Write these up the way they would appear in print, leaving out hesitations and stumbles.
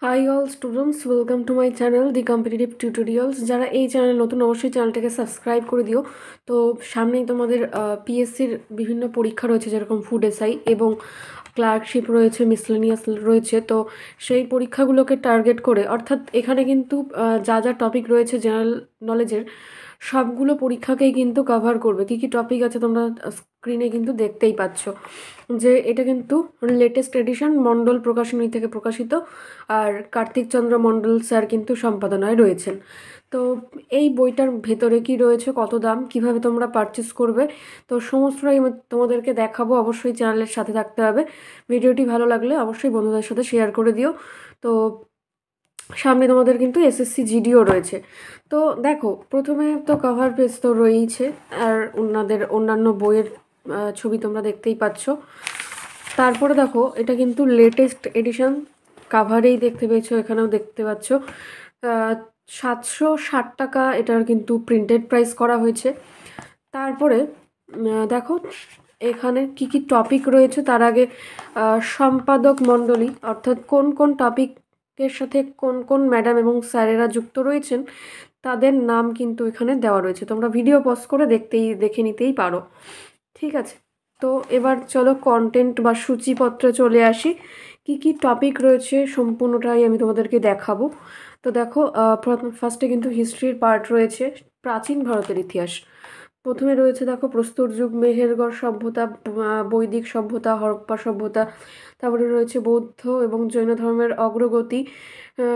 High all students, welcome to my channel the competitive tutorials. যারা এই channel নতুন অবশ্যই চ্যানেলটাকে সাবস্ক্রাইব করে দিও। তো সামনেই তোমাদের পিএসসির বিভিন্ন পরীক্ষা রয়েছে, যেরকম ফুড এসআই এবং ক্লার্কশিপ রয়েছে, মিসলেনিয়াস রয়েছে। তো সেই পরীক্ষাগুলোকে টার্গেট করে, অর্থাৎ এখানে কিন্তু যা যা টপিক রয়েছে জেনারেল নলেজের, সবগুলো পরীক্ষাকেই কিন্তু কভার করবে। কী কী টপিক আছে তোমরা স্ক্রিনে কিন্তু দেখতেই পাচ্ছ যে এটা কিন্তু লেটেস্ট এডিশন মণ্ডল প্রকাশনী থেকে প্রকাশিত, আর কার্তিক চন্দ্র মণ্ডল স্যার কিন্তু সম্পাদনায় রয়েছেন। তো এই বইটার ভেতরে কি রয়েছে, কত দাম, কিভাবে তোমরা পারচেস করবে, তো সমস্তটাই আমি তোমাদেরকে দেখাবো। অবশ্যই চ্যানেলের সাথে থাকতে হবে। ভিডিওটি ভালো লাগলে অবশ্যই বন্ধুদের সাথে শেয়ার করে দিও। তো সামনে তোমাদের কিন্তু এসএসসি জিডিও রয়েছে। তো দেখো, প্রথমে তো কভার পেজ তো রয়েইছে, আর ওনাদের অন্যান্য বইয়ের ছবি তোমরা দেখতেই পাচ্ছ। তারপরে দেখো, এটা কিন্তু লেটেস্ট এডিশন, কাভারেই দেখতে পেয়েছো, এখানেও দেখতে পাচ্ছ 760 টাকা এটার কিন্তু প্রিন্টেড প্রাইস করা হয়েছে। তারপরে দেখো এখানে কি কি টপিক রয়েছে। তার আগে সম্পাদক মণ্ডলী, অর্থাৎ কোন কোন টপিকের সাথে কোন কোন ম্যাডাম এবং স্যারেরা যুক্ত রয়েছেন তাদের নাম কিন্তু এখানে দেওয়া রয়েছে। তোমরা ভিডিও পজ করে দেখে নিতেই পারো, ঠিক আছে। তো এবার চলো কন্টেন্ট বা সূচিপত্রে চলে আসি। কি কি টপিক রয়েছে সম্পূর্ণটাই আমি তোমাদেরকে দেখাবো। তো দেখো, ফার্স্টে কিন্তু হিস্ট্রির পার্ট রয়েছে, প্রাচীন ভারতের ইতিহাস। প্রথমে রয়েছে দেখো প্রস্তর যুগ, মেহেরগড় সভ্যতা, বৈদিক সভ্যতা, হরপ্পা সভ্যতা। তারপরে রয়েছে বৌদ্ধ এবং জৈন ধর্মের অগ্রগতি,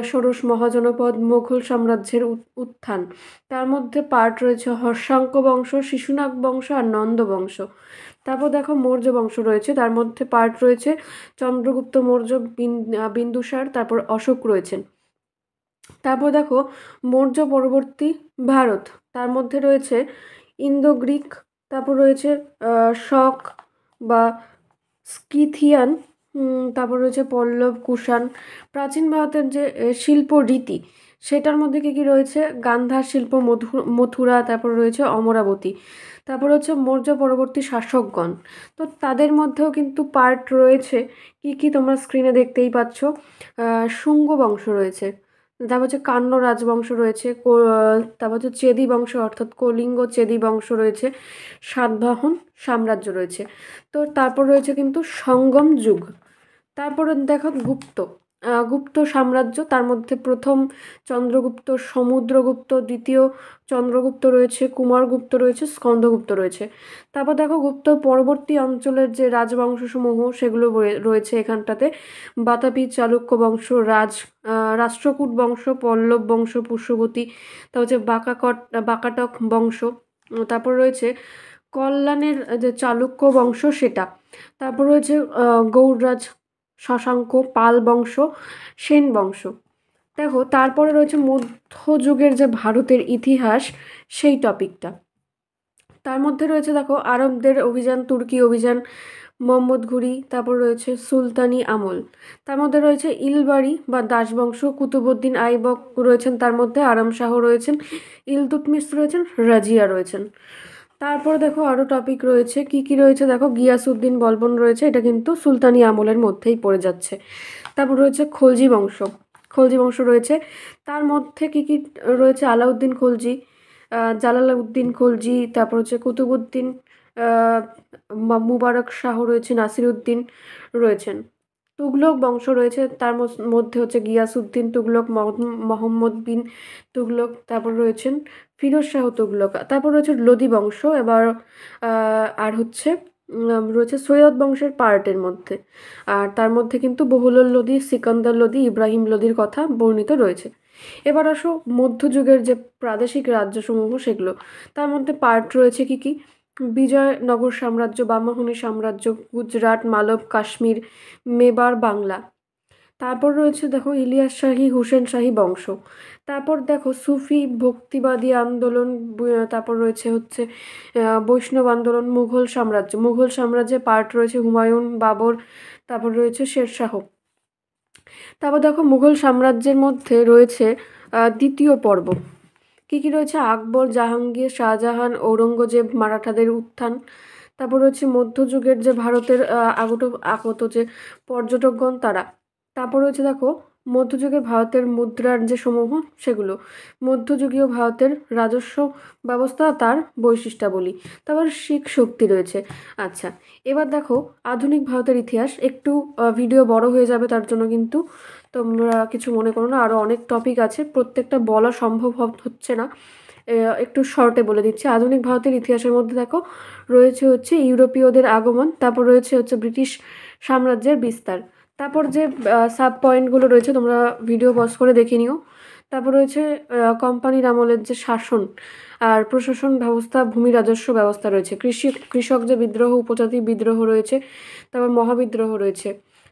ষোড়শ মহাজনপদ, মুঘল সাম্রাজ্যের উত্থান। তার মধ্যে পার্ট রয়েছে হর্ষাঙ্ক বংশ, শিশুনাগ বংশ আর নন্দ বংশ। তারপর দেখো মৌর্য বংশ রয়েছে, তার মধ্যে পার্ট রয়েছে চন্দ্রগুপ্ত মৌর্য, বিন্দুসার, তারপর অশোক রয়েছেন। তারপর দেখো মৌর্য পরবর্তী ভারত, তার মধ্যে রয়েছে ইন্দো গ্রিক, তারপর রয়েছে শক বা স্কিথিয়ান, তারপর রয়েছে পল্লব, কুষাণ। প্রাচীন ভারতের যে শিল্প রীতি, সেটার মধ্যে কী কী রয়েছে, গান্ধার শিল্প, মথুরা, তারপর রয়েছে অমরাবতী। তারপর হচ্ছে মৌর্য পরবর্তী শাসকগণ, তো তাদের মধ্যেও কিন্তু পার্ট রয়েছে। কি কি তোমরা স্ক্রিনে দেখতেই পাচ্ছ। শুঙ্গ বংশ রয়েছে, তারপর হচ্ছে কান্য রাজবংশ রয়েছে, তারপর হচ্ছে চেদি বংশ অর্থাৎ কলিঙ্গ চেদি বংশ রয়েছে, সাতবাহন সাম্রাজ্য রয়েছে। তো তারপর রয়েছে কিন্তু সঙ্গম যুগ। তারপরে দেখো গুপ্ত সাম্রাজ্য, তার মধ্যে প্রথম চন্দ্রগুপ্ত, সমুদ্রগুপ্ত, দ্বিতীয় চন্দ্রগুপ্ত রয়েছে, কুমারগুপ্ত রয়েছে, স্কন্দগুপ্ত রয়েছে। তারপর দেখো গুপ্ত পরবর্তী অঞ্চলের যে রাজবংশসমূহ সেগুলো রয়েছে এখানটাতে, বাতাপি, চালুক্য বংশ, রাষ্ট্রকূট বংশ, পল্লব বংশ, পুষ্যবতী, তারপর হচ্ছে বাকাটক বংশ। তারপর রয়েছে কল্যাণের যে চালুক্য বংশ সেটা। তারপর রয়েছে গৌড়রাজ, শশাঙ্ক, পাল বংশ, সেন বংশ। দেখো তারপরে রয়েছে মধ্যযুগের যে ভারতের ইতিহাস, সেই টপিকটা। তার মধ্যে রয়েছে দেখো আরবদের অভিযান, তুর্কি অভিযান, মোহাম্মদ ঘুরি, তারপর রয়েছে সুলতানি আমল। তার মধ্যে রয়েছে ইলবাড়ি বা দাসবংশ, কুতুবউদ্দিন আইবক রয়েছেন, তার মধ্যে আরাম শাহ রয়েছেন, ইলতুৎমিশ রয়েছেন, রাজিয়া রয়েছেন। তারপর দেখো আরও টপিক রয়েছে, কি কি রয়েছে দেখো, গিয়াসউদ্দিন বলবন রয়েছে, এটা কিন্তু সুলতানি আমলের মধ্যেই পড়ে যাচ্ছে। তারপর রয়েছে খলজি বংশ রয়েছে, তার মধ্যে কি কি রয়েছে, আলাউদ্দিন খলজি, জালালউদ্দিন খলজি, তারপর হচ্ছে কুতুবউদ্দিন, মুবারক শাহ রয়েছে, নাসিরউদ্দিন রয়েছেন। তুগলক বংশ রয়েছে, তার মধ্যে হচ্ছে গিয়াসউদ্দিন তুগলক, মোহাম্মদ বিন তুগলক, তারপর রয়েছেন ফিরোজ শাহ তুগলক। তারপর রয়েছে লোদি বংশ, এবার আর হচ্ছে রয়েছে সৈয়দ বংশের পার্টের মধ্যে, আর তার মধ্যে কিন্তু বহুলল লোদি, সিকান্দার লোদি, ইব্রাহিম লোদির কথা বর্ণিত রয়েছে। এবার আসো মধ্যযুগের যে প্রাদেশিক রাজ্যসমূহ সেগুলো, তার মধ্যে পার্ট রয়েছে কি কি, বিজয়নগর সাম্রাজ্য, বামাহুনি সাম্রাজ্য, গুজরাট, মালব, কাশ্মীর, মেবার, বাংলা। তারপর রয়েছে দেখো ইলিয়াস শাহী, হুসেন শাহী বংশ। তারপর দেখো সুফি ভক্তিবাদী আন্দোলন, তারপর রয়েছে হচ্ছে বৈষ্ণব আন্দোলন, মুঘল সাম্রাজ্যে পার্ট রয়েছে হুমায়ুন, বাবর, তারপর রয়েছে শেরশাহ। তারপর দেখো মুঘল সাম্রাজ্যের মধ্যে রয়েছে দ্বিতীয় পর্ব, কী কী রয়েছে, আকবর, জাহাঙ্গীর, শাহজাহান, ঔরঙ্গজেব, মারাঠাদের উত্থান। তারপর রয়েছে মধ্যযুগের যে ভারতের আগত যে পর্যটকগণ তারা। তারপর রয়েছে দেখো মধ্যযুগে ভারতের মুদ্রার যে সমূহ সেগুলো, মধ্যযুগীয় ভারতের রাজস্ব ব্যবস্থা তার বৈশিষ্ট্যাবলী, তারপর শিখ শক্তি রয়েছে। আচ্ছা, এবার দেখো আধুনিক ভারতের ইতিহাস। একটু ভিডিও বড় হয়ে যাবে, তার জন্য কিন্তু তোমরা কিছু মনে করো না, আরও অনেক টপিক আছে, প্রত্যেকটা বলা সম্ভব হচ্ছে না, একটু শর্টে বলে দিচ্ছি। আধুনিক ভারতের ইতিহাসের মধ্যে দেখো রয়েছে হচ্ছে ইউরোপীয়দের আগমন, তারপর রয়েছে হচ্ছে ব্রিটিশ সাম্রাজ্যের বিস্তার, তারপর যে সাব পয়েন্টগুলো রয়েছে তোমরা ভিডিও পজ করে দেখে নিও। তারপর রয়েছে কোম্পানির আমলের যে শাসন আর প্রশাসন ব্যবস্থা, ভূমি রাজস্ব ব্যবস্থা রয়েছে, কৃষক যে বিদ্রোহ, উপজাতি বিদ্রোহ রয়েছে, তারপর মহাবিদ্রোহ রয়েছে।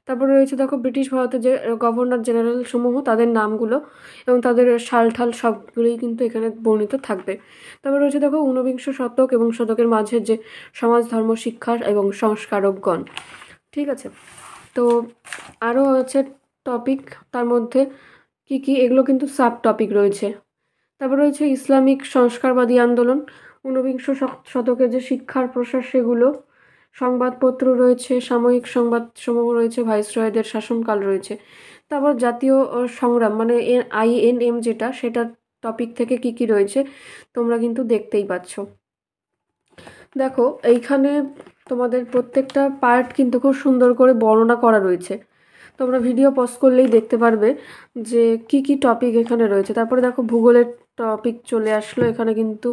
তারপর রয়েছে দেখো ব্রিটিশ ভারতের যে গভর্নর জেনারেল সমূহ, তাদের নামগুলো এবং তাদের সালঠাল সবগুলোই কিন্তু এখানে বর্ণিত থাকবে। তারপর রয়েছে দেখো ঊনবিংশ শতক এবং শতকের মাঝে যে সমাজ, ধর্ম, শিক্ষা এবং সংস্কারকগণ। ঠিক আছে, তো আরও আছে টপিক, তার মধ্যে কি কি এগুলো কিন্তু সাব টপিক রয়েছে। তারপর রয়েছে ইসলামিক সংস্কারবাদী আন্দোলন, ঊনবিংশ শতকের যে শিক্ষার প্রসার সেগুলো, সংবাদপত্র রয়েছে, সাময়িক সংবাদসমূহ রয়েছে, ভাইসরয়দের শাসনকাল রয়েছে। তারপর জাতীয় সংগ্রাম মানে INM যেটা, সেটা টপিক থেকে কি কি রয়েছে তোমরা কিন্তু দেখতেই পাচ্ছ। দেখো এইখানে তোমাদের প্রত্যেকটা পার্ট কিন্তু খুব সুন্দর করে বর্ণনা করা রয়েছে, তোমরা ভিডিও পজ করলেই দেখতে পারবে যে কি কি টপিক এখানে রয়েছে। তারপরে দেখো ভূগোলের টপিক চলে আসলো, এখানে কিন্তু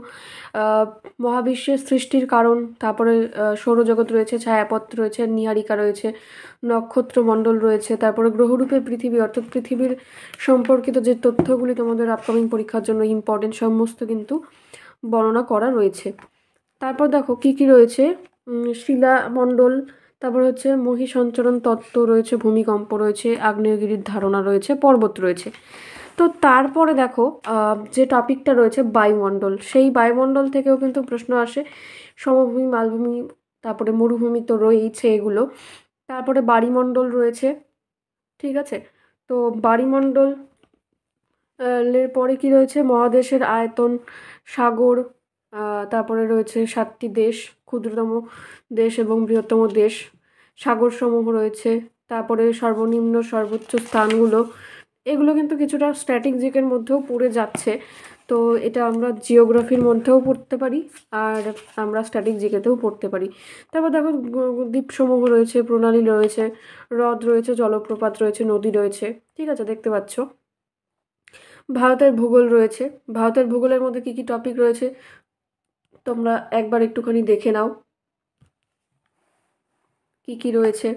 মহাবিশ্বের সৃষ্টির কারণ, তারপরে সৌরজগৎ রয়েছে, ছায়াপথ রয়েছে, নীহারিকা রয়েছে, নক্ষত্রমণ্ডল রয়েছে, তারপরে গ্রহরূপে পৃথিবী অর্থাৎ পৃথিবীর সম্পর্কিত যে তথ্যগুলি তোমাদের আপকামিং পরীক্ষার জন্য ইম্পর্টেন্ট সমস্ত কিন্তু বর্ণনা করা রয়েছে। তারপর দেখো কি কি রয়েছে, শিলামণ্ডল, তারপর হচ্ছে মহাসঞ্চরণ তত্ত্ব রয়েছে, ভূমিকম্প রয়েছে, আগ্নেয়গিরির ধারণা রয়েছে, পর্বত রয়েছে। তো তারপরে দেখো যে টপিকটা রয়েছে বায়ুমণ্ডল, সেই বায়ুমণ্ডল থেকেও কিন্তু প্রশ্ন আসে, সমভূমি, মালভূমি, তারপরে মরুভূমি তো রয়েছে এগুলো। তারপরে বায়ুমণ্ডল রয়েছে, ঠিক আছে। তো বায়ুমণ্ডল এর পরে কি রয়েছে, মহাদেশের আয়তন, সাগর, তারপরে রয়েছে 7টি দেশ, ক্ষুদ্রতম দেশ এবং বৃহত্তম দেশ, সাগরসমূহ রয়েছে, তারপরে সর্বনিম্ন সর্বোচ্চ স্থানগুলো, এগুলো কিন্তু কিছুটা স্ট্র্যাটেজিকের মধ্যেও পড়ে যাচ্ছে। তো এটা আমরা জিওগ্রাফির মধ্যেও পড়তে পারি আর আমরা স্ট্র্যাটেজিকেতেও পড়তে পারি। তারপর দেখো দ্বীপসমূহ রয়েছে, প্রণালী রয়েছে, হ্রদ রয়েছে, জলপ্রপাত রয়েছে, নদী রয়েছে, ঠিক আছে, দেখতে পাচ্ছ। ভারতের ভূগোল রয়েছে, ভারতের ভূগোলের মধ্যে কি কি টপিক রয়েছে তোমরা একবার একটুখানি দেখে নাও কি কি রয়েছে।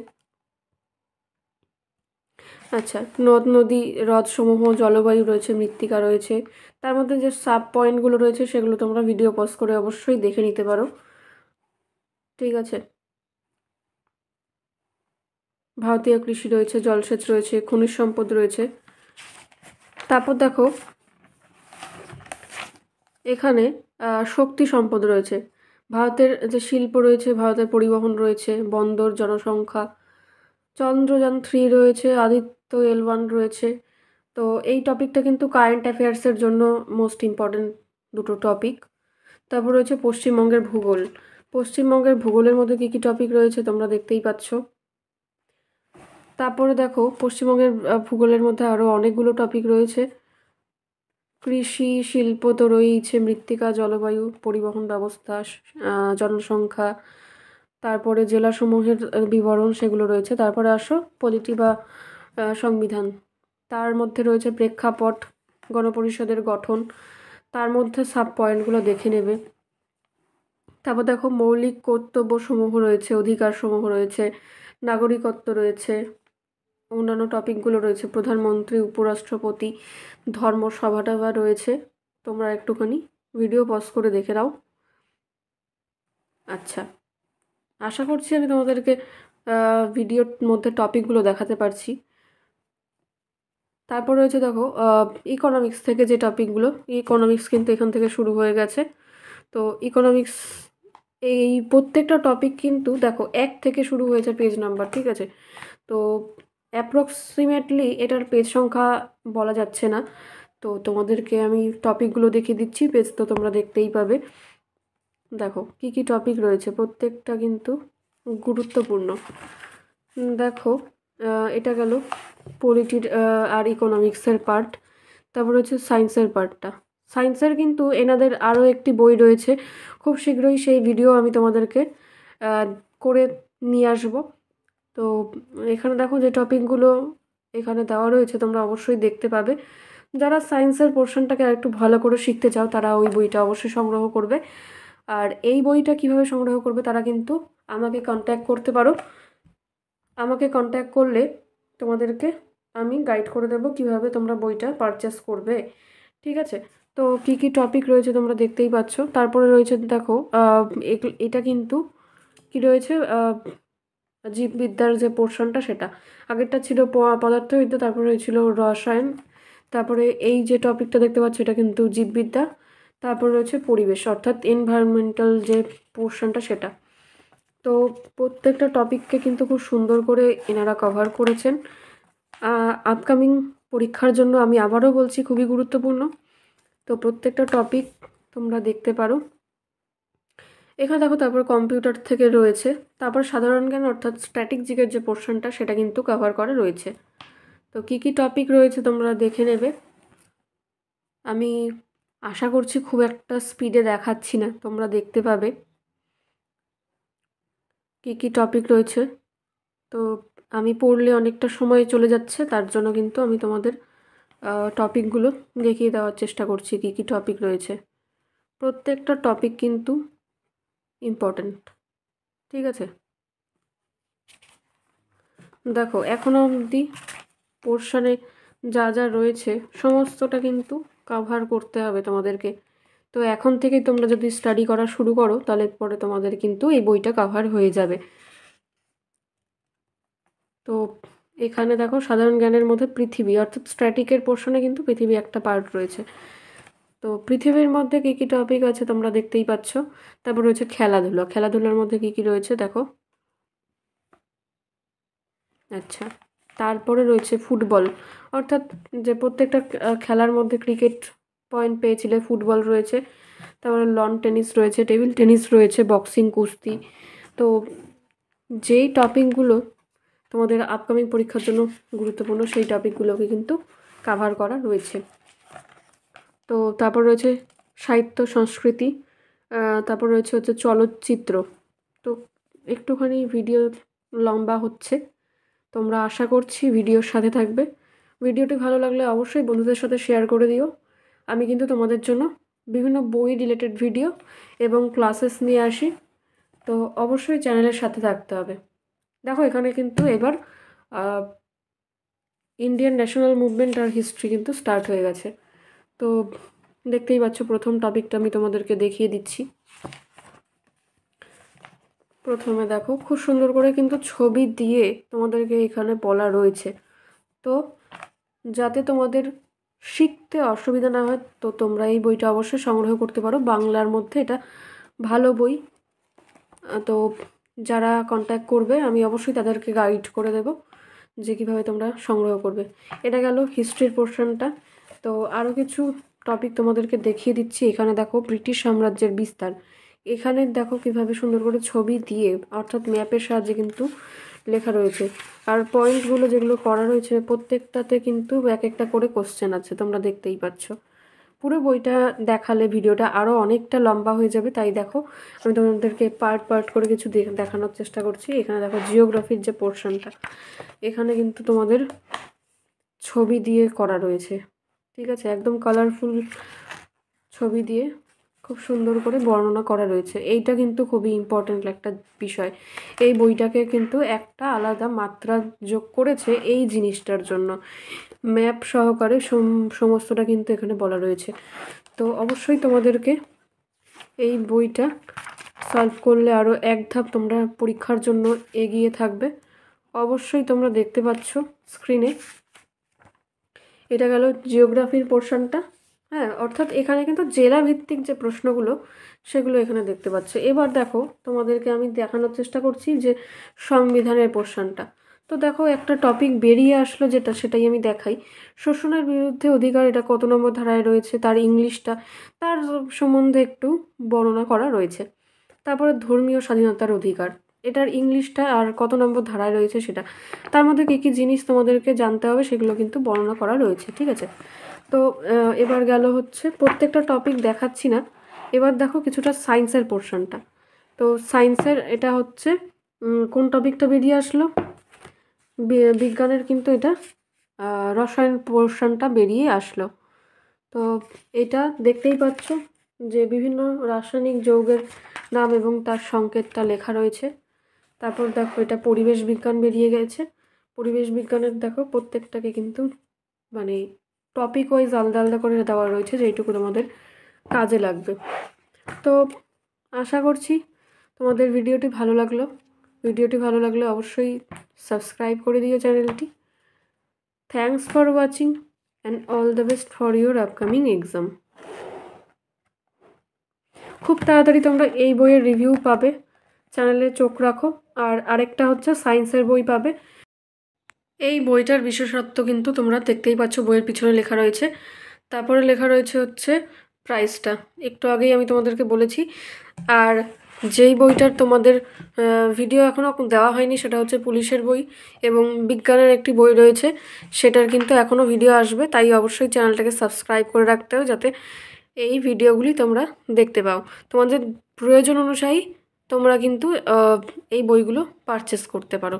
আচ্ছা, নদ নদী, হ্রদসমূহ, জলবায়ু রয়েছে, মৃত্তিকা রয়েছে, তার মধ্যে যে সাব পয়েন্টগুলো রয়েছে সেগুলো তোমরা ভিডিও পজ করে অবশ্যই দেখে নিতে পারো, ঠিক আছে। ভারতীয় কৃষি রয়েছে, জলসেচ রয়েছে, খনিজ সম্পদ রয়েছে। তারপর দেখো এখানে শক্তি সম্পদ রয়েছে, ভারতের যে শিল্প রয়েছে, ভারতের পরিবহন রয়েছে, বন্দর, জনসংখ্যা, চন্দ্রযান 3 রয়েছে, আদিত্য L1 রয়েছে। তো এই টপিকটা কিন্তু কারেন্ট অ্যাফেয়ার্সের জন্য মোস্ট ইম্পর্টেন্ট দুটো টপিক। তারপর রয়েছে পশ্চিমবঙ্গের ভূগোল, পশ্চিমবঙ্গের ভূগোলের মধ্যে কী কী টপিক রয়েছে তোমরা দেখতেই পাচ্ছ। তারপরে দেখো পশ্চিমবঙ্গের ভূগোলের মধ্যে আরও অনেকগুলো টপিক রয়েছে, কৃষি, শিল্প তো রয়েছে, মৃত্তিকা, জলবায়ু, পরিবহন ব্যবস্থা, জনসংখ্যা, তারপরে জেলাসমূহের বিবরণ সেগুলো রয়েছে। তারপরে আসো পলিটি বা সংবিধান, তার মধ্যে রয়েছে প্রেক্ষাপট, গণপরিষদের গঠন, তার মধ্যে সাব পয়েন্টগুলো দেখে নেবে। তারপর দেখো মৌলিক কর্তব্যসমূহ রয়েছে, অধিকারসমূহ রয়েছে, নাগরিকত্ব রয়েছে, অন্যান্য টপিকগুলো রয়েছে, প্রধানমন্ত্রী, উপরাষ্ট্রপতি, ধর্মসভাটা রয়েছে, তোমরা একটুখানি ভিডিও পজ করে দেখে নাও। আচ্ছা, আশা করছি আমি তোমাদেরকে ভিডিওর মধ্যে টপিকগুলো দেখাতে পারছি। তারপর রয়েছে দেখো ইকোনমিক্স থেকে যে টপিকগুলো, ইকোনমিক্স কিন্তু এখান থেকে শুরু হয়ে গেছে। তো ইকোনমিক্স এই প্রত্যেকটা টপিক কিন্তু দেখো 1 থেকে শুরু হয়েছে পেজ নাম্বার, ঠিক আছে। তো অ্যাপ্রক্সিমেটলি এটার পেজ সংখ্যা বলা যাচ্ছে না, তো তোমাদেরকে আমি টপিকগুলো দেখিয়ে দিচ্ছি, পেজ তো তোমরা দেখতেই পাবে। দেখো কি কি টপিক রয়েছে, প্রত্যেকটা কিন্তু গুরুত্বপূর্ণ। দেখো এটা গেল পলিটির আর ইকোনমিক্সের পার্ট। তারপর হচ্ছে সায়েন্সের পার্টটা। সায়েন্সের কিন্তু এনাদের আরও একটি বই রয়েছে, খুব শীঘ্রই সেই ভিডিও আমি তোমাদেরকে করে নিয়ে আসব। তো এখানে দেখো যে টপিকগুলো এখানে দেওয়া রয়েছে তোমরা অবশ্যই দেখতে পাবে। যারা সায়েন্সের পোর্শনটাকে একটু ভালো করে শিখতে চাও তারা ওই বইটা অবশ্যই সংগ্রহ করবে। আর এই বইটা কিভাবে সংগ্রহ করবে তারা কিন্তু আমাকে কন্ট্যাক্ট করতে পারো। আমাকে কন্ট্যাক্ট করলে তোমাদেরকে আমি গাইড করে দেবো কিভাবে তোমরা বইটা পারচেস করবে, ঠিক আছে? তো কি কি টপিক রয়েছে তোমরা দেখতেই পাচ্ছ। তারপরে রয়েছে দেখো এটা কিন্তু কি রয়েছে, জীববিদ্যার যে পোর্শনটা সেটা। আগেরটা ছিল পদার্থবিদ্যা, তারপরে হয়েছিল রসায়ন, তারপরে এই যে টপিকটা দেখতে পাচ্ছ এটা কিন্তু জীববিদ্যা, তারপর রয়েছে পরিবেশ অর্থাৎ এনভায়রনমেন্টাল যে পোর্শনটা সেটা। তো প্রত্যেকটা টপিককে কিন্তু খুব সুন্দর করে এনারা কভার করেছেন। আপকামিং পরীক্ষার জন্য আমি আবারও বলছি খুবই গুরুত্বপূর্ণ। তো প্রত্যেকটা টপিক তোমরা দেখতে পারো এখানে দেখো। তারপর কম্পিউটার থেকে রয়েছে, তারপর সাধারণ জ্ঞান অর্থাৎ স্ট্যাটিক জিকের যে পোর্শনটা সেটা কিন্তু কভার করা রয়েছে। তো কি কি টপিক রয়েছে তোমরা দেখে নেবে। আমি আশা করছি খুব একটা স্পিডে দেখাচ্ছি না, তোমরা দেখতে পাবে কি কি টপিক রয়েছে। তো আমি পড়লে অনেকটা সময় চলে যাচ্ছে, তার জন্য কিন্তু আমি তোমাদের টপিকগুলো দেখিয়ে দেওয়ার চেষ্টা করছি কি কি টপিক রয়েছে। প্রত্যেকটা টপিক কিন্তু ইম্পর্ট্যান্ট, ঠিক আছে? দেখো এখনো অবধি পোর্শনে যা যা রয়েছে সমস্তটা কিন্তু কভার করতে হবে তোমাদেরকে। তো এখন থেকেই তোমরা যদি স্টাডি করা শুরু করো তাহলে পরে তোমাদের কিন্তু এই বইটা কভার হয়ে যাবে। তো এখানে দেখো সাধারণ জ্ঞানের মধ্যে পৃথিবী অর্থাৎ স্ট্যাটিকের পোর্শনে কিন্তু পৃথিবী একটা পার্ট রয়েছে। তো পৃথিবীর মধ্যে কী কী টপিক আছে তোমরা দেখতেই পাচ্ছ। তারপর রয়েছে খেলাধুলা, খেলাধুলার মধ্যে কী কী রয়েছে দেখো। আচ্ছা, তারপরে রয়েছে ফুটবল অর্থাৎ যে প্রত্যেকটা খেলার মধ্যে ক্রিকেট পয়েন্ট পেয়েছিলে, ফুটবল রয়েছে। তারপরে লন টেনিস রয়েছে, টেবিল টেনিস রয়েছে, বক্সিং, কুস্তি। তো যেই টপিকগুলো তোমাদের আপকামিং পরীক্ষার জন্য গুরুত্বপূর্ণ সেই টপিকগুলোকে কিন্তু কাভার করা রয়েছে। তো তারপর রয়েছে সাহিত্য সংস্কৃতি, তারপর রয়েছে চলচ্চিত্র। তো একটুখানি ভিডিও লম্বা হচ্ছে, তোমরা আশা করছি ভিডিওর সাথে থাকবে। ভিডিওটি ভালো লাগলে অবশ্যই বন্ধুদের সাথে শেয়ার করে দিও। আমি কিন্তু তোমাদের জন্য বিভিন্ন বই রিলেটেড ভিডিও এবং ক্লাসেস নিয়ে আসি, তো অবশ্যই চ্যানেলের সাথে থাকতে হবে। দেখো এখানে কিন্তু এবার ইন্ডিয়ান ন্যাশনাল মুভমেন্ট আর হিস্ট্রি কিন্তু স্টার্ট হয়ে গেছে। তো দেখতেই পাচ্ছ প্রথম টপিকটা আমি তোমাদেরকে দেখিয়ে দিচ্ছি। প্রথমে দেখো খুব সুন্দর করে কিন্তু ছবি দিয়ে তোমাদেরকে এখানে বলা রয়েছে। তো যাতে তোমাদের শিখতে অসুবিধা না হয় তো তোমরা এই বইটা অবশ্যই সংগ্রহ করতে পারো। বাংলার মধ্যে এটা ভালো বই। তো যারা কন্ট্যাক্ট করবে আমি অবশ্যই তাদেরকে গাইড করে দেব যে কীভাবে তোমরা সংগ্রহ করবে। এটা গেল হিস্ট্রির পোর্শনটা। তো আরও কিছু টপিক তোমাদেরকে দেখিয়ে দিচ্ছি। এখানে দেখো ব্রিটিশ সাম্রাজ্যের বিস্তার। এখানে দেখো কিভাবে সুন্দর করে ছবি দিয়ে অর্থাৎ ম্যাপের সাহায্যে কিন্তু লেখা রয়েছে। আর পয়েন্টগুলো যেগুলো করা রয়েছে প্রত্যেকটাতে কিন্তু এক একটা করে কোশ্চেন আছে, তোমরা দেখতেই পাচ্ছ। পুরো বইটা দেখালে ভিডিওটা আরও অনেকটা লম্বা হয়ে যাবে, তাই দেখো আমি তোমাদেরকে পার্ট পার্ট করে কিছু দেখানোর চেষ্টা করছি। এখানে দেখো জিওগ্রাফির যে পোর্শনটা, এখানে কিন্তু তোমাদের ছবি দিয়ে করা রয়েছে, ঠিক আছে? একদম কালারফুল ছবি দিয়ে খুব সুন্দর করে বর্ণনা করা রয়েছে। এইটা কিন্তু খুবই ইম্পর্ট্যান্ট একটা বিষয়। এই বইটাকে কিন্তু একটা আলাদা মাত্রা যোগ করেছে এই জিনিসটার জন্য। ম্যাপ সহকারে সমস্তটা কিন্তু এখানে বলা রয়েছে। তো অবশ্যই তোমাদেরকে এই বইটা সলভ করলে আরও এক ধাপ তোমরা পরীক্ষার জন্য এগিয়ে থাকবে। অবশ্যই তোমরা দেখতে পাচ্ছ স্ক্রিনে, এটা গেল জিওগ্রাফির পোর্শনটা। হ্যাঁ, অর্থাৎ এখানে কিন্তু জেলা ভিত্তিক যে প্রশ্নগুলো সেগুলো এখানে দেখতে পাচ্ছ। এবার দেখো তোমাদেরকে আমি দেখানোর চেষ্টা করছি যে সংবিধানের পোর্শনটা। তো দেখো একটা টপিক বেরিয়ে আসলো যেটা, সেটাই আমি দেখাই। শোষণের বিরুদ্ধে অধিকার, এটা কত নম্বর ধারায় রয়েছে, তার ইংলিশটা, তার সম্বন্ধে একটু বর্ণনা করা রয়েছে। তারপরে ধর্মীয় স্বাধীনতার অধিকার, এটার ইংলিশটা আর কত নম্বর ধারায় রয়েছে সেটা, তার মধ্যে কী কী জিনিস তোমাদেরকে জানতে হবে সেগুলো কিন্তু বর্ণনা করা রয়েছে, ঠিক আছে। তো এবার গেল হচ্ছে প্রত্যেকটা টপিক দেখাচ্ছি না, এবার দেখো কিছুটা সায়েন্সের পোর্শনটা। তো সায়েন্সের এটা হচ্ছে কোন টপিকটা বেরিয়ে আসলো, বিজ্ঞানের কিন্তু এটা রসায়ন পোর্শনটা বেরিয়ে আসলো। তো এটা দেখতেই পাচ্ছ যে বিভিন্ন রাসায়নিক যৌগের নাম এবং তার সংকেতটা লেখা রয়েছে। তারপর দেখো এটা পরিবেশ বিজ্ঞান বেরিয়ে গেছে। পরিবেশ বিজ্ঞানের দেখো প্রত্যেকটাকে কিন্তু মানে টপিক ওয়াইজ আলাদা আলাদা করে দেওয়া রয়েছে, যেইটুকু তোমাদের কাজে লাগবে। তো আশা করছি তোমাদের ভিডিওটি ভালো লাগলো। ভিডিওটি ভালো লাগলে অবশ্যই সাবস্ক্রাইব করে দিও চ্যানেলটি। Thanks for watching and all the best for your upcoming exam. খুব তাড়াতাড়ি তোমরা এই বইয়ের রিভিউ পাবে, চ্যানেলে চোখ রাখো। আর আরেকটা হচ্ছে সায়েন্সের বই পাবে। এই বইটার বিশেষত্ব কিন্তু তোমরা দেখতেই পাচ্ছ, বইয়ের পিছনে লেখা রয়েছে। তারপরে লেখা রয়েছে হচ্ছে প্রাইসটা, একটু আগেই আমি তোমাদেরকে বলেছি। আর যেই বইটার তোমাদের ভিডিও এখনও দেওয়া হয়নি সেটা হচ্ছে পুলিশের বই, এবং বিজ্ঞানের একটি বই রয়েছে, সেটার কিন্তু এখনও ভিডিও আসবে। তাই অবশ্যই চ্যানেলটাকে সাবস্ক্রাইব করে রাখতে হবে, যাতে এই ভিডিওগুলি তোমরা দেখতে পাও। তোমাদের প্রয়োজন অনুযায়ী তোমরা কিন্তু এই বইগুলো পারচেস করতে পারো।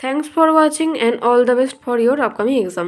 Thanks for watching and all the best for your upcoming exam.